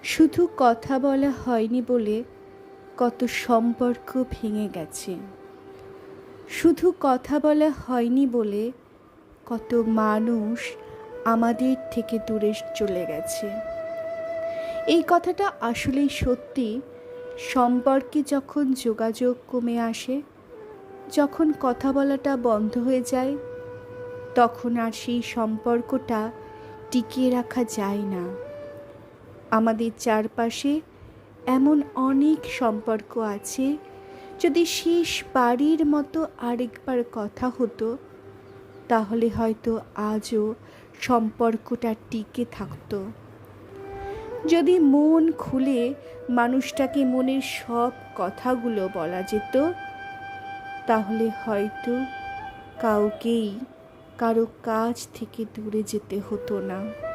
শুধু কথা বলা হয়নি বলে কত সম্পর্ক ভেঙে গেছে। শুধু কথা বলা হয়নি বলে কত মানুষ আমাদের থেকে দূরে চলে গেছে। এই কথাটা আসলেই সত্যি। সম্পর্কে যখন যোগাযোগ কমে আসে, যখন কথা বলাটা বন্ধ হয়ে যায়, তখন আর সেই সম্পর্কটা টিকিয়ে রাখা যায় না। আমাদের চারপাশে এমন অনেক সম্পর্ক আছে, যদি শেষ বাড়ির মতো আরেকবার কথা হতো, তাহলে হয়তো আজও সম্পর্কটা টিকে থাকতো। যদি মন খুলে মানুষটাকে মনের সব কথাগুলো বলা যেত, তাহলে হয়তো কাউকেই কারো কাছ থেকে দূরে যেতে হতো না।